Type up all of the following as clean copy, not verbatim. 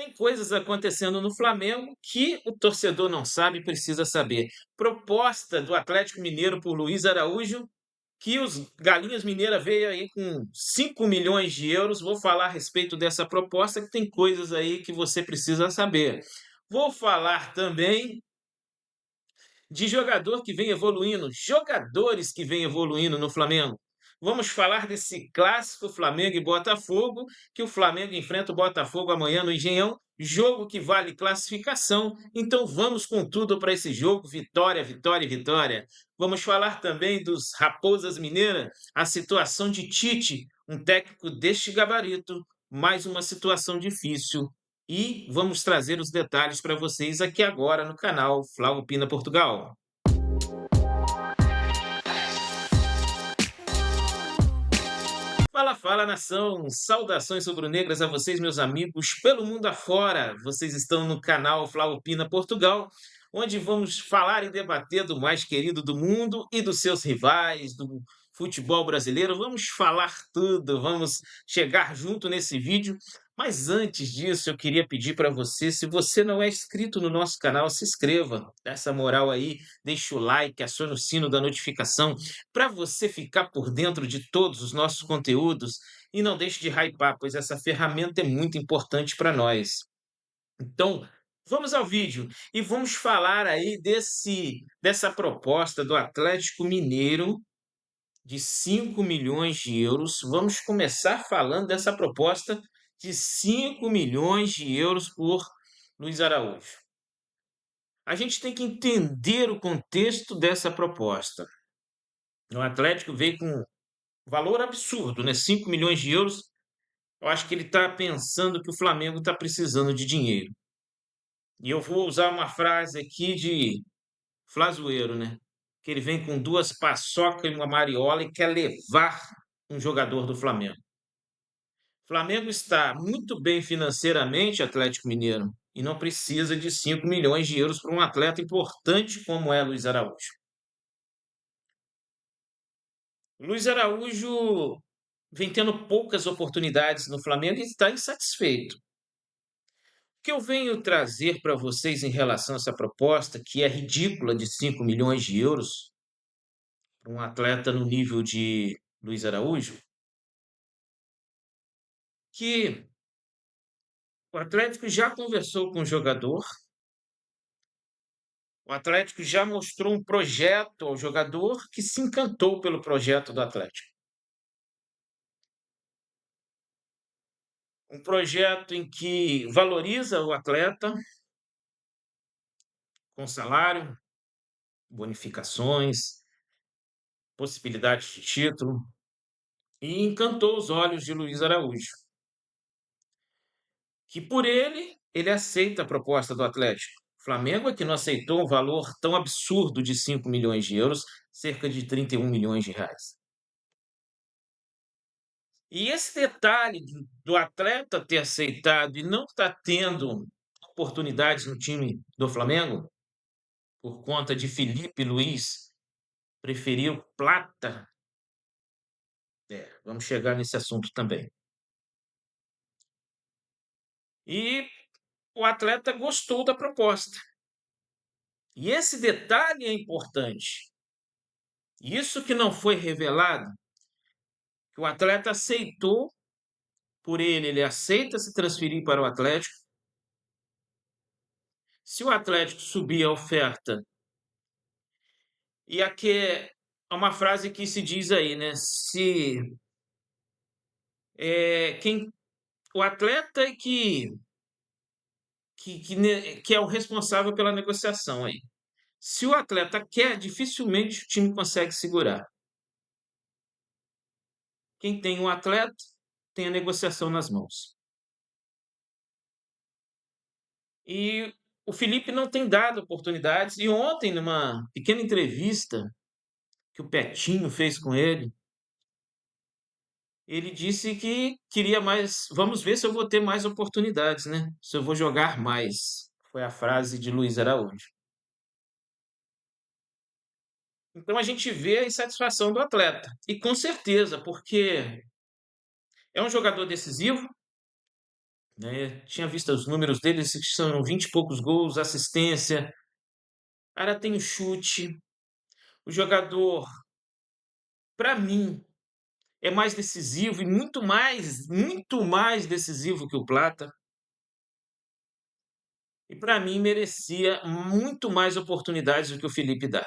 Tem coisas acontecendo no Flamengo que o torcedor não sabe e precisa saber. Proposta do Atlético Mineiro por Luiz Araújo, que os Galinhas Mineira veio aí com 5 milhões de euros. Vou falar a respeito dessa proposta, que tem coisas aí que você precisa saber. Vou falar também de jogador que vem evoluindo, jogadores que vêm evoluindo no Flamengo. Vamos falar desse clássico Flamengo e Botafogo, que o Flamengo enfrenta o Botafogo amanhã no Engenhão, jogo que vale classificação. Então vamos com tudo para esse jogo, vitória, vitória, vitória. Vamos falar também dos Raposas Mineira, a situação de Tite, um técnico deste gabarito, mais uma situação difícil. E vamos trazer os detalhes para vocês aqui agora no canal Flávio Pina Portugal. Fala, fala, nação! Saudações rubro-negras a vocês, meus amigos, pelo mundo afora. Vocês estão no canal Flávio Pina Portugal, onde vamos falar e debater do mais querido do mundo e dos seus rivais, do futebol brasileiro. Vamos falar tudo, vamos chegar junto nesse vídeo. Mas antes disso, eu queria pedir para você, se você não é inscrito no nosso canal, se inscreva, dá essa moral aí, deixa o like, aciona o sino da notificação, para você ficar por dentro de todos os nossos conteúdos e não deixe de hypar, pois essa ferramenta é muito importante para nós. Então, vamos ao vídeo e vamos falar aí dessa proposta do Atlético Mineiro de 5 milhões de euros. Vamos começar falando dessa proposta de 5 milhões de euros por Luiz Araújo. A gente tem que entender o contexto dessa proposta. O Atlético veio com valor absurdo, né? 5 milhões de euros. Eu acho que ele está pensando que o Flamengo está precisando de dinheiro. E eu vou usar uma frase aqui de Flazoeiro, né? Que ele vem com duas paçoca e uma mariola e quer levar um jogador do Flamengo. O Flamengo está muito bem financeiramente, Atlético Mineiro, e não precisa de 5 milhões de euros para um atleta importante como é Luiz Araújo. Luiz Araújo vem tendo poucas oportunidades no Flamengo e está insatisfeito. O que eu venho trazer para vocês em relação a essa proposta, que é ridícula, de 5 milhões de euros, para um atleta no nível de Luiz Araújo, que o Atlético já conversou com o jogador, o Atlético já mostrou um projeto ao jogador que se encantou pelo projeto do Atlético. Um projeto em que valoriza o atleta com salário, bonificações, possibilidades de título, e encantou os olhos de Luiz Araújo, que por ele aceita a proposta do Atlético. O Flamengo é que não aceitou um valor tão absurdo de 5 milhões de euros, cerca de 31 milhões de reais. E esse detalhe do atleta ter aceitado e não estar tendo oportunidades no time do Flamengo, por conta de Felipe Luiz preferiu Plata, vamos chegar nesse assunto também. E o atleta gostou da proposta. E esse detalhe é importante. Isso que não foi revelado, que o atleta aceitou, por ele aceita se transferir para o Atlético. Se o Atlético subir a oferta, e aqui é uma frase que se diz aí, né? Se quem o atleta é que é o responsável pela negociação aí. Se o atleta quer, dificilmente o time consegue segurar. Quem tem um atleta tem a negociação nas mãos. E o Felipe não tem dado oportunidades. E ontem, numa pequena entrevista que o Petinho fez com ele disse que queria mais. Vamos ver se eu vou ter mais oportunidades, né? Se eu vou jogar mais. Foi a frase de Luiz Araújo. Então a gente vê a insatisfação do atleta. E com certeza, porque é um jogador decisivo, né? Tinha visto os números dele, que são 20 e poucos gols, assistência. O cara tem o chute. O jogador, para mim, é mais decisivo e muito mais decisivo que o Plata. E para mim merecia muito mais oportunidades do que o Felipe dá.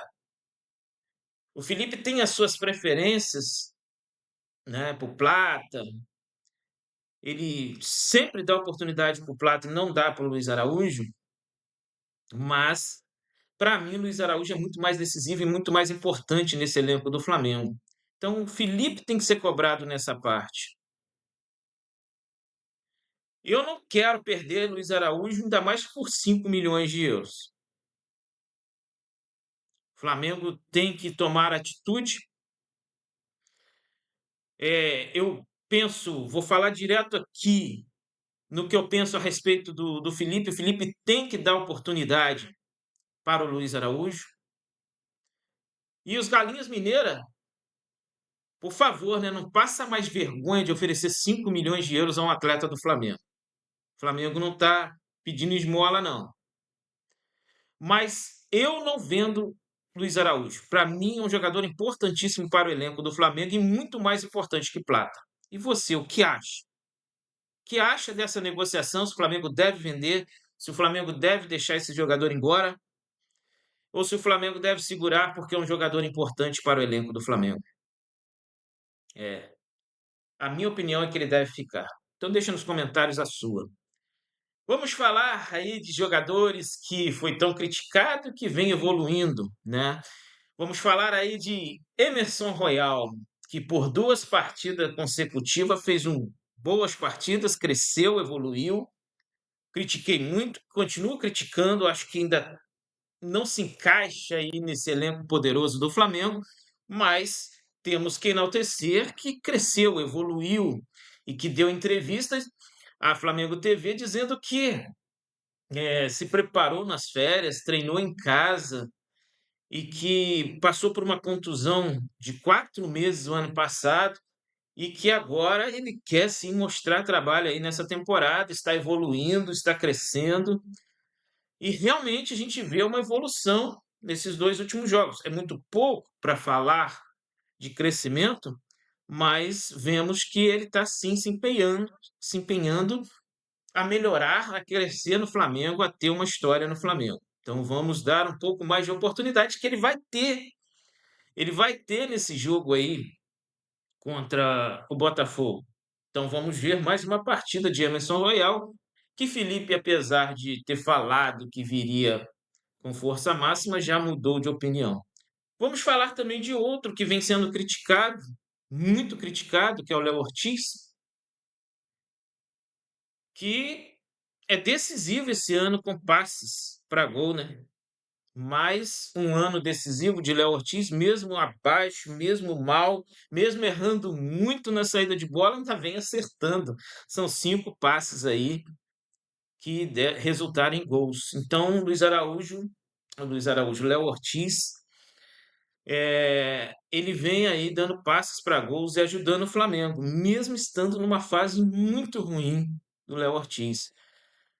O Felipe tem as suas preferências, né, por Plata. Ele sempre dá oportunidade para o Plata e não dá para o Luiz Araújo, mas para mim o Luiz Araújo é muito mais decisivo e muito mais importante nesse elenco do Flamengo. Então o Felipe tem que ser cobrado nessa parte. Eu não quero perder Luiz Araújo, ainda mais por 5 milhões de euros. O Flamengo tem que tomar atitude. Eu penso, vou falar direto aqui no que eu penso a respeito do Felipe. O Felipe tem que dar oportunidade para o Luiz Araújo. E os Galinhas Mineira, por favor, né, não passa mais vergonha de oferecer 5 milhões de euros a um atleta do Flamengo. O Flamengo não está pedindo esmola, não. Mas eu não vendo Luiz Araújo. Para mim, é um jogador importantíssimo para o elenco do Flamengo e muito mais importante que Plata. E você, o que acha? O que acha dessa negociação? Se o Flamengo deve vender? Se o Flamengo deve deixar esse jogador embora? Ou se o Flamengo deve segurar porque é um jogador importante para o elenco do Flamengo? É, a minha opinião é que ele deve ficar. Então deixa nos comentários a sua. Vamos falar aí de jogadores que foi tão criticado que vem evoluindo, né? Vamos falar aí de Emerson Royal, que por 2 partidas consecutivas fez boas partidas, cresceu, evoluiu. Critiquei muito, continuo criticando, acho que ainda não se encaixa aí nesse elenco poderoso do Flamengo, mas temos que enaltecer que cresceu, evoluiu e que deu entrevistas à Flamengo TV dizendo que se preparou nas férias, treinou em casa e que passou por uma contusão de 4 meses o ano passado e que agora ele quer sim mostrar trabalho aí nessa temporada, está evoluindo, está crescendo e realmente a gente vê uma evolução nesses 2 últimos jogos. É muito pouco para falar de crescimento, mas vemos que ele está sim se empenhando a melhorar, a crescer no Flamengo, a ter uma história no Flamengo. Então vamos dar um pouco mais de oportunidade que ele vai ter. Ele vai ter nesse jogo aí contra o Botafogo. Então vamos ver mais uma partida de Emerson Royal, que Felipe, apesar de ter falado que viria com força máxima, já mudou de opinião. Vamos falar também de outro que vem sendo criticado, muito criticado, que é o Léo Ortiz, que é decisivo esse ano com passes para gol, né? Mais um ano decisivo de Léo Ortiz, mesmo abaixo, mesmo mal, mesmo errando muito na saída de bola, ainda vem acertando. São 5 passes aí que resultaram em gols. Então, Léo Ortiz, ele vem aí dando passes para gols e ajudando o Flamengo, mesmo estando numa fase muito ruim do Léo Ortiz.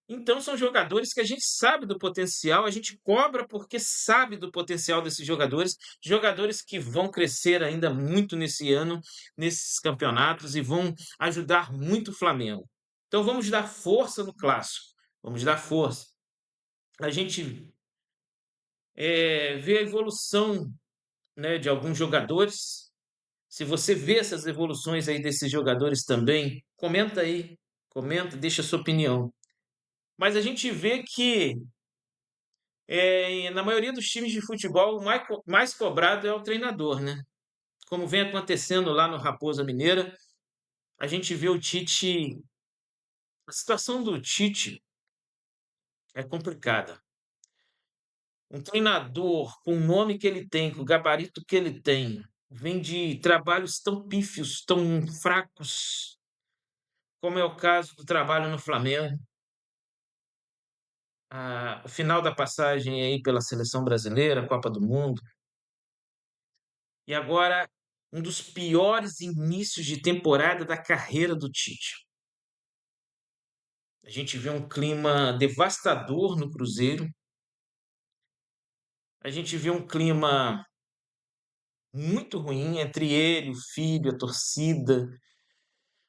Então são jogadores que a gente sabe do potencial, a gente cobra porque sabe do potencial desses jogadores, jogadores que vão crescer ainda muito nesse ano, nesses campeonatos e vão ajudar muito o Flamengo. Então vamos dar força no clássico, vamos dar força. A gente vê a evolução, né, de alguns jogadores. Se você vê essas evoluções aí desses jogadores também, comenta aí, comenta, deixa a sua opinião. Mas a gente vê que na maioria dos times de futebol, o mais cobrado é o treinador, né? Como vem acontecendo lá no Raposa Mineira, a gente vê o Tite. A situação do Tite é complicada. Um treinador com o nome que ele tem, com o gabarito que ele tem, vem de trabalhos tão pífios, tão fracos, como é o caso do trabalho no Flamengo. O final da passagem aí pela seleção brasileira, Copa do Mundo, e agora um dos piores inícios de temporada da carreira do Tite. A gente vê um clima devastador no Cruzeiro, a gente vê um clima muito ruim entre ele, o filho, a torcida.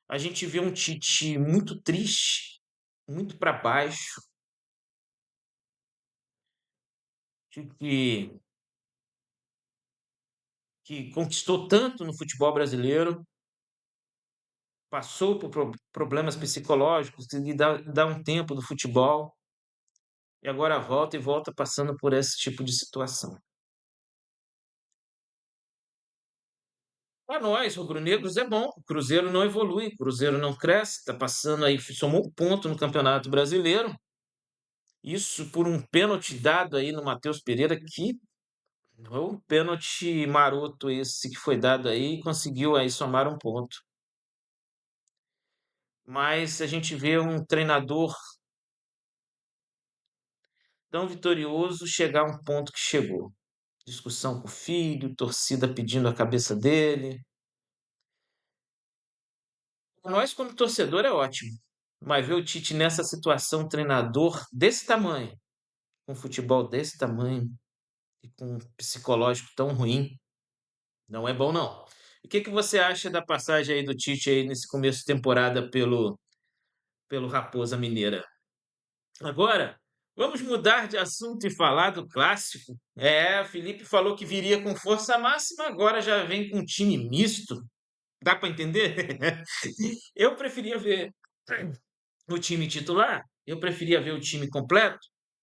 A gente vê um Tite muito triste, muito para baixo, que, que conquistou tanto no futebol brasileiro, passou por problemas psicológicos, e dá um tempo do futebol, e agora volta e volta passando por esse tipo de situação. Para nós, rubro-negros, é bom. O Cruzeiro não evolui, o Cruzeiro não cresce, está passando aí, somou um ponto no Campeonato Brasileiro. Isso por um pênalti dado aí no Matheus Pereira, que foi um pênalti maroto esse que foi dado aí, e conseguiu aí somar um ponto. Mas a gente vê um treinador tão vitorioso chegar a um ponto que chegou. Discussão com o filho, torcida pedindo a cabeça dele. Para nós, como torcedor, é ótimo. Mas ver o Tite nessa situação, um treinador desse tamanho, com futebol desse tamanho e com um psicológico tão ruim, não é bom, não. O que que você acha da passagem aí do Tite aí nesse começo de temporada pelo Raposa Mineira? Agora, vamos mudar de assunto e falar do clássico. O Felipe falou que viria com força máxima, agora já vem com um time misto. Dá para entender? Eu preferia ver o time titular, eu preferia ver o time completo,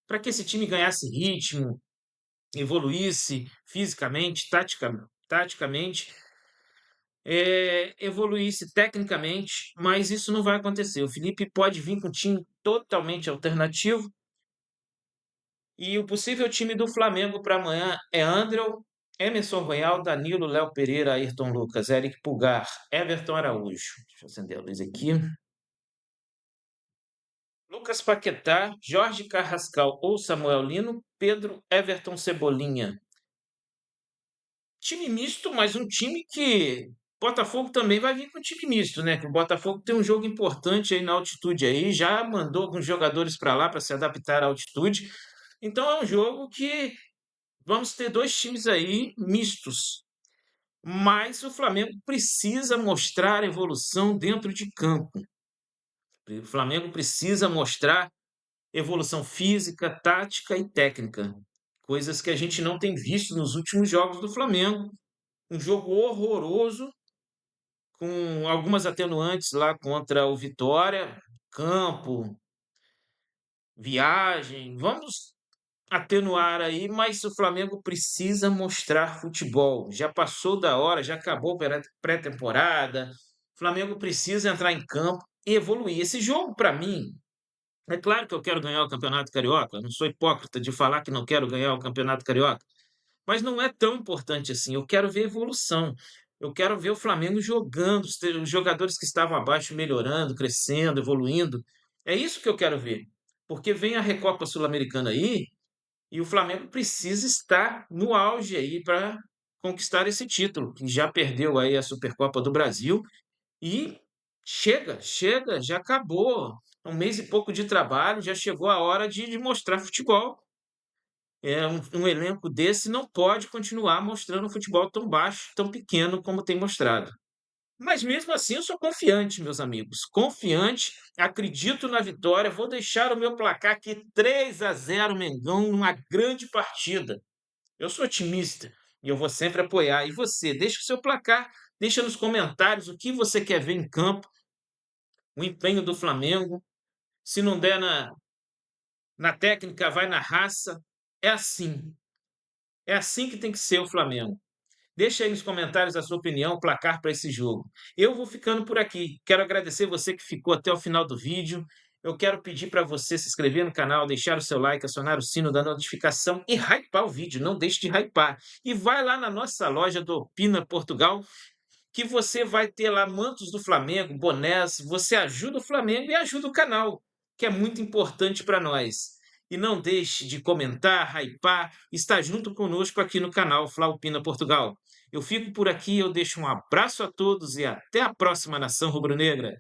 para que esse time ganhasse ritmo, evoluísse fisicamente, taticamente, evoluísse tecnicamente, mas isso não vai acontecer. O Felipe pode vir com um time totalmente alternativo e o possível time do Flamengo para amanhã é André, Emerson Royal, Danilo, Léo Pereira, Ayrton Lucas, Eric Pulgar, Everton Araújo. Deixa eu acender a luz aqui. Lucas Paquetá, Jorge Carrascal ou Samuel Lino, Pedro Everton Cebolinha. Time misto, mas um time que Botafogo também vai vir com time misto, né? Que o Botafogo tem um jogo importante aí na altitude aí, já mandou alguns jogadores para lá para se adaptar à altitude. Então é um jogo que vamos ter dois times aí mistos. Mas o Flamengo precisa mostrar evolução dentro de campo. O Flamengo precisa mostrar evolução física, tática e técnica. Coisas que a gente não tem visto nos últimos jogos do Flamengo. Um jogo horroroso, com algumas atenuantes lá contra o Vitória, campo, viagem. Vamos atenuar aí, mas o Flamengo precisa mostrar futebol. Já passou da hora, já acabou a pré-temporada. O Flamengo precisa entrar em campo e evoluir. Esse jogo, para mim, é claro que eu quero ganhar o Campeonato Carioca. Eu não sou hipócrita de falar que não quero ganhar o Campeonato Carioca. Mas não é tão importante assim. Eu quero ver evolução. Eu quero ver o Flamengo jogando, os jogadores que estavam abaixo melhorando, crescendo, evoluindo. É isso que eu quero ver. Porque vem a Recopa Sul-Americana aí e o Flamengo precisa estar no auge aí para conquistar esse título, que já perdeu aí a Supercopa do Brasil e chega, já acabou. Um mês e pouco de trabalho, já chegou a hora de mostrar futebol. Um elenco desse não pode continuar mostrando um futebol tão baixo, tão pequeno como tem mostrado. Mas mesmo assim eu sou confiante, meus amigos. Confiante, acredito na vitória. Vou deixar o meu placar aqui 3-0 Mengão numa grande partida. Eu sou otimista e eu vou sempre apoiar. E você, deixa o seu placar, deixa nos comentários o que você quer ver em campo, o empenho do Flamengo. Se não der na técnica, vai na raça. É assim. É assim que tem que ser o Flamengo. Deixa aí nos comentários a sua opinião, o placar para esse jogo. Eu vou ficando por aqui. Quero agradecer você que ficou até o final do vídeo. Eu quero pedir para você se inscrever no canal, deixar o seu like, acionar o sino da notificação e hypar o vídeo. Não deixe de hypar. E vai lá na nossa loja do Opina Portugal, que você vai ter lá mantos do Flamengo, bonés. Você ajuda o Flamengo e ajuda o canal, que é muito importante para nós. E não deixe de comentar, hypar, estar junto conosco aqui no canal Flaupina Portugal. Eu fico por aqui, eu deixo um abraço a todos e até a próxima, Nação Rubro-Negra.